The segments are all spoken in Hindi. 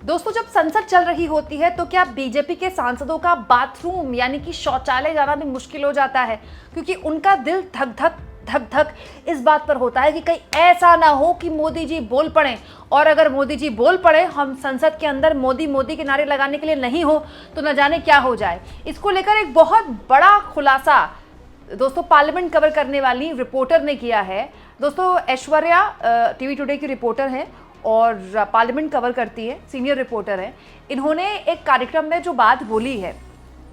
दोस्तों, जब संसद चल रही होती है तो क्या बीजेपी के सांसदों का बाथरूम यानी कि शौचालय जाना भी मुश्किल हो जाता है, क्योंकि उनका दिल धक धक धक धक इस बात पर होता है कि कहीं ऐसा ना हो कि मोदी जी बोल पड़े, और अगर मोदी जी बोल पड़े, हम संसद के अंदर मोदी मोदी के नारे लगाने के लिए नहीं हो तो न जाने क्या हो जाए। इसको लेकर एक बहुत बड़ा खुलासा दोस्तों पार्लियामेंट कवर करने वाली रिपोर्टर ने किया है। दोस्तों, ऐश्वर्या टीवी टुडे की रिपोर्टर है और पार्लियामेंट कवर करती है, सीनियर रिपोर्टर है। इन्होंने एक कार्यक्रम में जो बात बोली है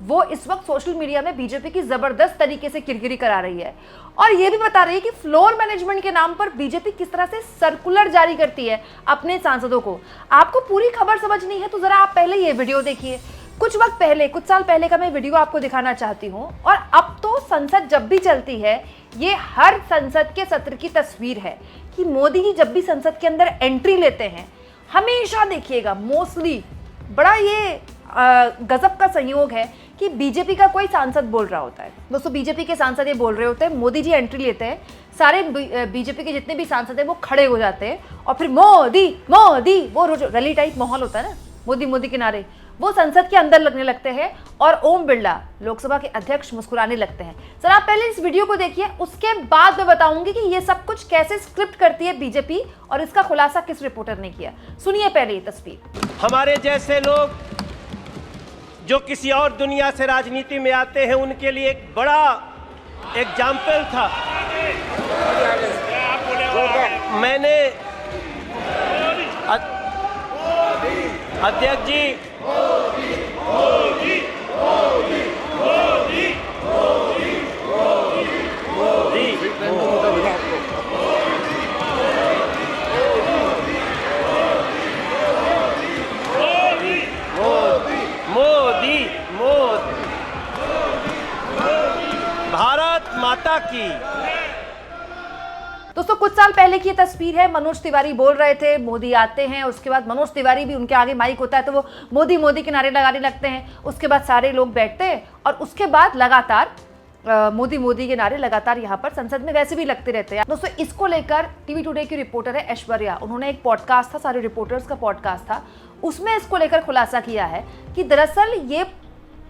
वो इस वक्त सोशल मीडिया में बीजेपी की जबरदस्त तरीके से किरकिरी करा रही है, और ये भी बता रही है कि फ्लोर मैनेजमेंट के नाम पर बीजेपी किस तरह से सर्कुलर जारी करती है अपने सांसदों को। आपको पूरी खबर समझनी है तो जरा आप पहले ये वीडियो देखिए। कुछ वक्त पहले, कुछ साल पहले का मैं वीडियो आपको दिखाना चाहती हूँ। और अब तो संसद जब भी चलती है, ये हर संसद के सत्र की तस्वीर है कि मोदी जी जब भी संसद के अंदर एंट्री लेते हैं, हमेशा देखिएगा मोस्टली बड़ा ये गजब का संयोग है कि बीजेपी का कोई सांसद बोल रहा होता है। दोस्तों, बीजेपी के सांसद ये बोल रहे होते हैं, मोदी जी एंट्री लेते हैं, सारे बीजेपी के जितने भी सांसद हैं वो खड़े हो जाते हैं और फिर मोदी मोदी, वो रैली टाइप माहौल होता है ना, मोदी मोदी के नारे वो संसद के अंदर लगने लगते हैं और ओम बिरला लोकसभा के अध्यक्ष मुस्कुराने लगते हैं। सर, आप पहले इस वीडियो को देखिए, उसके बाद मैं बताऊंगी कि ये सब कुछ कैसे स्क्रिप्ट करती है बीजेपी और इसका खुलासा किस रिपोर्टर ने किया। सुनिए पहले ये तस्वीर। हमारे जैसे लोग जो किसी और दुनिया से राजनीति में आते हैं, उनके लिए एक बड़ा एग्जाम्पल था। मैंने अध्यक्ष जी भारत माता की। दोस्तों, कुछ साल पहले की ये तस्वीर है। मनोज तिवारी बोल रहे थे मोदी आते हैं, उसके बाद मनोज तिवारी भी, उनके आगे माइक होता है तो वो मोदी मोदी के नारे लगाने लगते हैं। उसके बाद सारे लोग बैठते हैं और उसके बाद लगातार मोदी मोदी के नारे लगातार यहाँ पर संसद में वैसे भी लगते रहते हैं। दोस्तों, इसको लेकर टीवी टुडे की रिपोर्टर है ऐश्वर्या, उन्होंने एक पॉडकास्ट था, सारे रिपोर्टर्स का पॉडकास्ट था, उसमें इसको लेकर खुलासा किया है कि दरअसल ये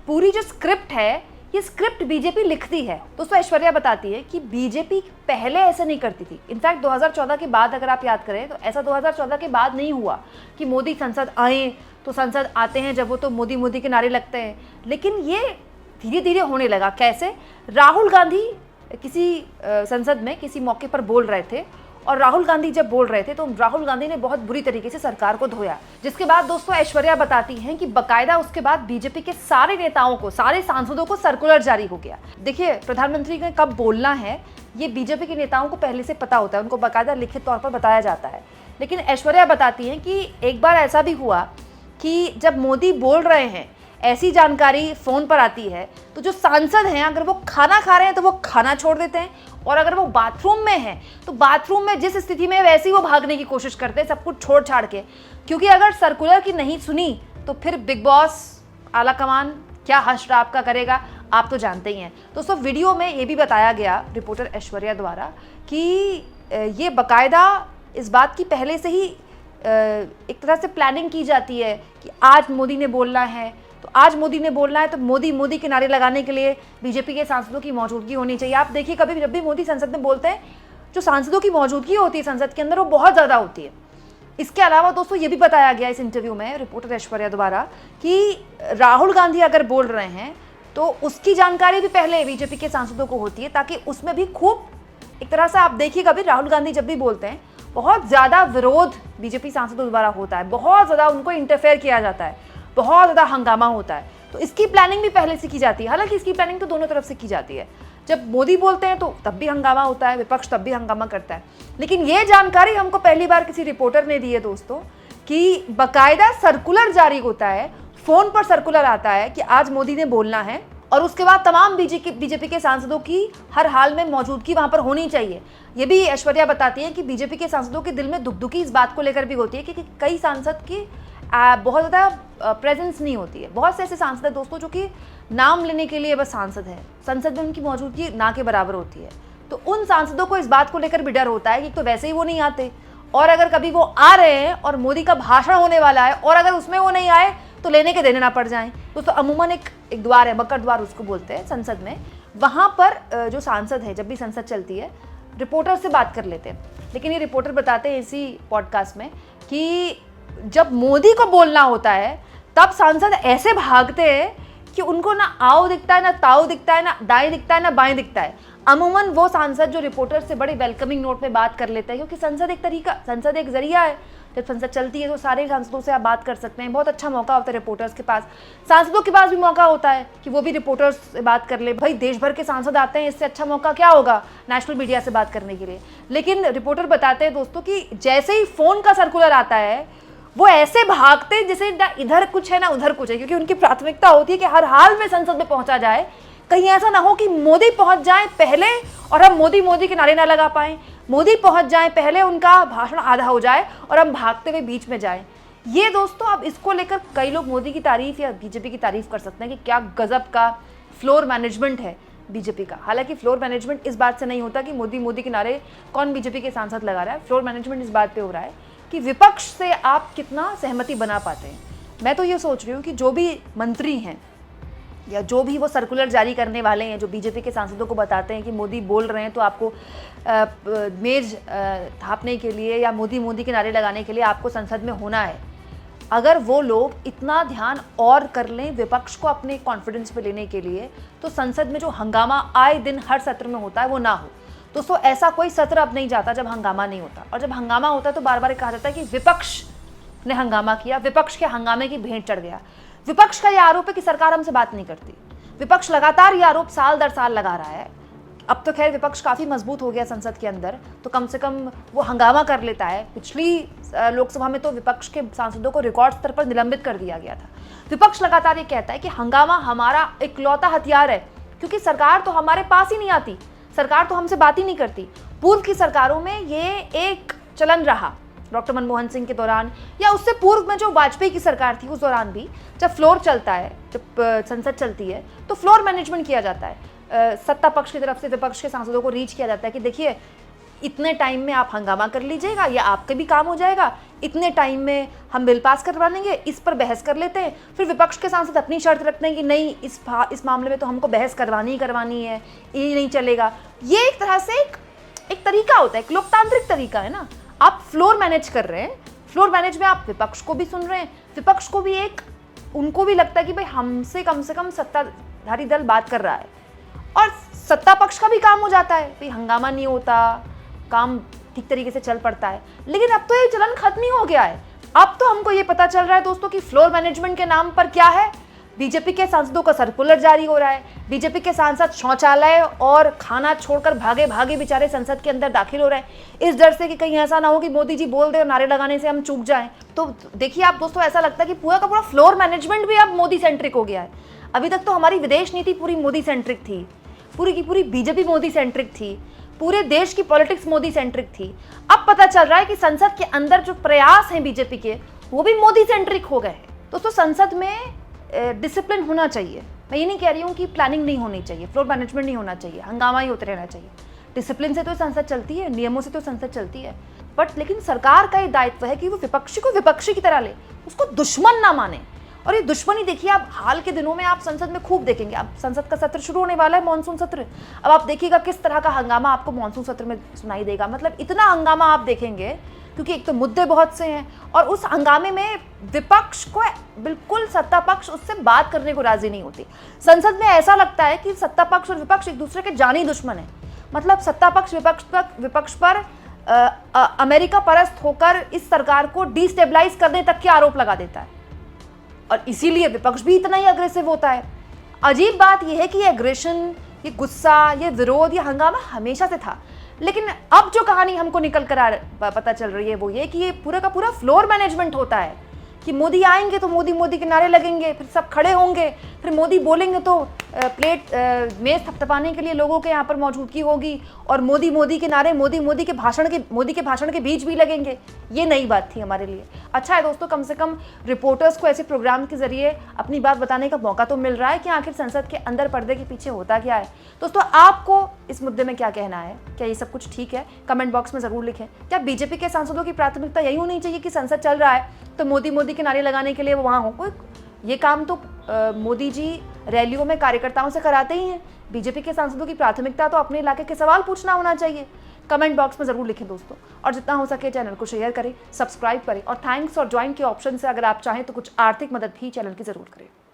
पूरी जो स्क्रिप्ट है, ये स्क्रिप्ट बीजेपी लिखती है। दोस्तों, ऐश्वर्या बताती है कि बीजेपी पहले ऐसे नहीं करती थी। इनफैक्ट 2014 के बाद अगर आप याद करें तो ऐसा 2014 के बाद नहीं हुआ कि मोदी संसद आए, तो संसद आते हैं जब वो तो मोदी मोदी के नारे लगते हैं, लेकिन ये धीरे धीरे होने लगा। कैसे? राहुल गांधी किसी संसद में किसी मौके पर बोल रहे थे, और राहुल गांधी जब बोल रहे थे तो राहुल गांधी ने बहुत बुरी तरीके से सरकार को धोया, जिसके बाद दोस्तों ऐश्वर्या बताती हैं कि बकायदा उसके बाद बीजेपी के सारे नेताओं को, सारे सांसदों को सर्कुलर जारी हो गया। देखिए, प्रधानमंत्री ने कब बोलना है ये बीजेपी के नेताओं को पहले से पता होता है, उनको बकायदा लिखित तौर पर बताया जाता है। लेकिन ऐश्वर्या बताती हैं कि एक बार ऐसा भी हुआ कि जब मोदी बोल रहे हैं, ऐसी जानकारी फ़ोन पर आती है तो जो सांसद हैं, अगर वो खाना खा रहे हैं तो वो खाना छोड़ देते हैं, और अगर वो बाथरूम में हैं तो बाथरूम में जिस स्थिति में वैसे ही वो भागने की कोशिश करते हैं, सब कुछ छोड़ छाड़ के, क्योंकि अगर सर्कुलर की नहीं सुनी तो फिर बिग बॉस, आला कमान क्या हश्र आपका करेगा, आप तो जानते ही हैं। दोस्तों, वीडियो में ये भी बताया गया रिपोर्टर ऐश्वर्या द्वारा कि ये बाकायदा इस बात की पहले से ही एक तरह से प्लानिंग की जाती है कि आज मोदी ने बोलना है, तो आज मोदी ने बोलना है तो मोदी मोदी के नारे लगाने के लिए बीजेपी के सांसदों की मौजूदगी होनी चाहिए। आप देखिए, कभी जब भी मोदी संसद में बोलते हैं, जो सांसदों की मौजूदगी होती है संसद के अंदर वो बहुत ज़्यादा होती है। इसके अलावा दोस्तों ये भी बताया गया इस इंटरव्यू में रिपोर्टर ऐश्वर्या द्वारा कि राहुल गांधी अगर बोल रहे हैं तो उसकी जानकारी भी पहले बीजेपी के सांसदों को होती है, ताकि उसमें भी खूब एक तरह से आप देखिए, कभी राहुल गांधी जब भी बोलते हैं बहुत ज़्यादा विरोध बीजेपी सांसदों द्वारा होता है, बहुत ज़्यादा उनको इंटरफेयर किया जाता है, बहुत ज़्यादा हंगामा होता है। तो इसकी प्लानिंग भी पहले से की जाती है। हालांकि इसकी प्लानिंग तो दोनों तरफ से की जाती है। जब मोदी बोलते हैं तो तब भी हंगामा होता है, विपक्ष तब भी हंगामा करता है। लेकिन ये जानकारी हमको पहली बार किसी रिपोर्टर ने दी है दोस्तों कि बाकायदा सर्कुलर जारी होता है, फ़ोन पर सर्कुलर आता है कि आज मोदी ने बोलना है, और उसके बाद तमाम बीजेपी के सांसदों की हर हाल में मौजूदगी वहाँ पर होनी चाहिए। ये भी ऐश्वर्या बताती हैं कि बीजेपी के सांसदों के दिल में दुखदुखी इस बात को लेकर भी होती है कि कई सांसद की बहुत ज़्यादा प्रेजेंस नहीं होती है। बहुत से ऐसे सांसद हैं दोस्तों जो कि नाम लेने के लिए बस सांसद हैं, संसद में उनकी मौजूदगी ना के बराबर होती है। तो उन सांसदों को इस बात को लेकर भी डर होता है कि तो वैसे ही वो नहीं आते, और अगर कभी वो आ रहे हैं और मोदी का भाषण होने वाला है और अगर उसमें वो नहीं आए तो लेने के देने ना पड़ जाएं। दोस्तों अमूमन एक द्वार है, बकर द्वार उसको बोलते हैं संसद में, वहाँ पर जो सांसद है जब भी संसद चलती है रिपोर्टर से बात कर लेते हैं। लेकिन ये रिपोर्टर बताते हैं इसी पॉडकास्ट में कि जब मोदी को बोलना होता है तब सांसद ऐसे भागते हैं कि उनको ना आओ दिखता है, ना ताओ दिखता है, ना दाएं दिखता है, ना बाएं दिखता है। अमूमन वो सांसद जो रिपोर्टर से बड़े वेलकमिंग नोट में बात कर लेते हैं, क्योंकि संसद एक जरिया है। जब संसद चलती है तो सारे सांसदों से आप बात कर सकते हैं, बहुत अच्छा मौका होता है रिपोर्टर्स के पास। सांसदों के पास भी मौका होता है कि वो भी रिपोर्टर्स से बात कर ले। भाई देश भर के सांसद आते हैं, इससे अच्छा मौका क्या होगा नेशनल मीडिया से बात करने के लिए। लेकिन रिपोर्टर बताते हैं दोस्तों कि जैसे ही फोन का सर्कुलर आता है वो ऐसे भागते हैं जैसे ना इधर कुछ है ना उधर कुछ है, क्योंकि उनकी प्राथमिकता होती है कि हर हाल में संसद में पहुंचा जाए। कहीं ऐसा ना हो कि मोदी पहुंच जाए पहले और हम मोदी मोदी के नारे ना लगा पाएं, मोदी पहुंच जाए पहले उनका भाषण आधा हो जाए और हम भागते हुए बीच में जाएं। ये दोस्तों अब इसको लेकर कई लोग मोदी की तारीफ या बीजेपी की तारीफ कर सकते हैं कि क्या गजब का फ्लोर मैनेजमेंट है बीजेपी का। हालांकि फ्लोर मैनेजमेंट इस बात से नहीं होता कि मोदी मोदी के नारे कौन बीजेपी के सांसद लगा रहा है। फ्लोर मैनेजमेंट इस बात पे हो रहा है कि विपक्ष से आप कितना सहमति बना पाते हैं। मैं तो ये सोच रही हूँ कि जो भी मंत्री हैं या जो भी वो सर्कुलर जारी करने वाले हैं जो बीजेपी के सांसदों को बताते हैं कि मोदी बोल रहे हैं तो आपको मेज थापने के लिए या मोदी मोदी के नारे लगाने के लिए आपको संसद में होना है, अगर वो लोग इतना ध्यान और कर लें विपक्ष को अपने कॉन्फिडेंस पे लेने के लिए, तो संसद में जो हंगामा आए दिन हर सत्र में होता है वो ना हो। दोस्तों ऐसा कोई सत्र अब नहीं जाता जब हंगामा नहीं होता, और जब हंगामा होता है तो बार बार कहा जाता है कि विपक्ष ने हंगामा किया, विपक्ष के हंगामे की भेंट चढ़ गया। विपक्ष का यह आरोप है कि सरकार हमसे बात नहीं करती। विपक्ष लगातार यह आरोप साल दर साल लगा रहा है। अब तो खैर विपक्ष काफ़ी मजबूत हो गया संसद के अंदर, तो कम से कम वो हंगामा कर लेता है। पिछली लोकसभा में तो विपक्ष के सांसदों को रिकॉर्ड स्तर पर निलंबित कर दिया गया था। विपक्ष लगातार ये कहता है कि हंगामा हमारा इकलौता हथियार है, क्योंकि सरकार तो हमारे पास ही नहीं आती, सरकार तो हमसे बात ही नहीं करती। पूर्व की सरकारों में ये एक चलन रहा, डॉक्टर मनमोहन सिंह के दौरान या उससे पूर्व में जो वाजपेयी की सरकार थी उस दौरान भी, जब फ्लोर चलता है, जब संसद चलती है तो फ्लोर मैनेजमेंट किया जाता है। सत्ता पक्ष की तरफ से विपक्ष के सांसदों को रीच किया जाता है कि देखिए इतने टाइम में आप हंगामा कर लीजिएगा या आपके भी काम हो जाएगा, इतने टाइम में हम बिल पास करवा लेंगे, इस पर बहस कर लेते हैं। फिर विपक्ष के सांसद अपनी शर्त रखते हैं कि नहीं इस मामले में तो हमको बहस करवानी ही करवानी है, ये नहीं चलेगा। ये एक तरह से एक तरीका होता है, एक लोकतांत्रिक तरीका है ना। आप फ्लोर मैनेज कर रहे हैं, फ्लोर मैनेज में आप विपक्ष को भी सुन रहे हैं, विपक्ष को भी उनको भी लगता है कि भाई हमसे कम से कम सत्ताधारी दल बात कर रहा है, और सत्ता पक्ष का भी काम हो जाता है, भाई हंगामा नहीं होता, काम ठीक तरीके से चल पड़ता है। लेकिन अब तो ये चलन खत्म ही हो गया है। अब तो हमको ये पता चल रहा है दोस्तों कि फ्लोर मैनेजमेंट के नाम पर क्या है, बीजेपी के सांसदों का सर्कुलर जारी हो रहा है, बीजेपी के सांसद शौचालय और खाना छोड़कर भागे भागे बेचारे संसद के अंदर दाखिल हो रहे हैं, इस डर से कि कहीं ऐसा ना हो कि मोदी जी बोल दे और नारे लगाने से हम चूक जाएं। तो देखिए आप दोस्तों, ऐसा लगता है कि पूरा का पूरा फ्लोर मैनेजमेंट भी अब मोदी सेंट्रिक हो गया है। अभी तक तो हमारी विदेश नीति पूरी मोदी सेंट्रिक थी, पूरी की पूरी बीजेपी मोदी सेंट्रिक थी, पूरे देश की पॉलिटिक्स मोदी सेंट्रिक थी। अब पता चल रहा है कि संसद के अंदर जो प्रयास हैं बीजेपी के वो भी मोदी सेंट्रिक हो गए हैं। दोस्तों संसद में डिसिप्लिन होना चाहिए। मैं ये नहीं कह रही हूँ कि प्लानिंग नहीं होनी चाहिए, फ्लोर मैनेजमेंट नहीं होना चाहिए, हंगामा ही होते रहना चाहिए। डिसिप्लिन से तो संसद चलती है, नियमों से तो संसद चलती है, बट लेकिन सरकार का ये दायित्व है कि वो विपक्षी को विपक्षी की तरह ले, उसको दुश्मन ना माने। और ये दुश्मनी देखिए आप हाल के दिनों में आप संसद में खूब देखेंगे। अब संसद का सत्र शुरू होने वाला है, मानसून सत्र। अब आप देखिएगा किस तरह का हंगामा आपको मानसून सत्र में सुनाई देगा। मतलब इतना हंगामा आप देखेंगे, क्योंकि एक तो मुद्दे बहुत से हैं और उस हंगामे में विपक्ष को बिल्कुल सत्ता पक्ष उससे बात करने को राजी नहीं होती। संसद में ऐसा लगता है कि सत्ता पक्ष और विपक्ष एक दूसरे के जानी दुश्मन है। मतलब सत्ता पक्ष विपक्ष पर अमेरिका परस्त होकर इस सरकार को डिस्टेबलाइज करने तक के आरोप लगा देता है, और इसीलिए विपक्ष भी इतना ही अग्रेसिव होता है। अजीब बात यह है कि ये एग्रेशन, ये गुस्सा, ये विरोध, ये हंगामा हमेशा से था। लेकिन अब जो कहानी हमको निकल कर पता चल रही है वो ये कि ये पूरा का पूरा फ्लोर मैनेजमेंट होता है कि मोदी आएंगे तो मोदी मोदी के नारे लगेंगे, फिर सब खड़े होंगे, फिर मोदी बोलेंगे तो मेज थपथपाने के लिए लोगों के यहाँ पर मौजूदगी होगी और मोदी के नारे मोदी के भाषण के बीच भी लगेंगे। ये नई बात थी हमारे लिए। अच्छा है दोस्तों, कम से कम रिपोर्टर्स को ऐसे प्रोग्राम के जरिए अपनी बात बताने का मौका तो मिल रहा है कि आखिर संसद के अंदर पर्दे के पीछे होता क्या है। दोस्तों, आपको इस मुद्दे में क्या कहना है? क्या ये सब कुछ ठीक है? कमेंट बॉक्स में जरूर लिखें। क्या बीजेपी के सांसदों की प्राथमिकता यही होनी चाहिए कि संसद चल रहा है तो मोदी के नारे लगाने के लिए वो वहाँ हो? कोई ये काम तो मोदी जी रैलियों में कार्यकर्ताओं से कराते ही हैं। बीजेपी के सांसदों की प्राथमिकता तो अपने इलाके के सवाल पूछना होना चाहिए। कमेंट बॉक्स में जरूर लिखें दोस्तों, और जितना हो सके चैनल को शेयर करें, सब्सक्राइब करें और थैंक्स और ज्वाइन के ऑप्शन से अगर आप चाहें तो कुछ आर्थिक मदद भी चैनल की जरूर करें।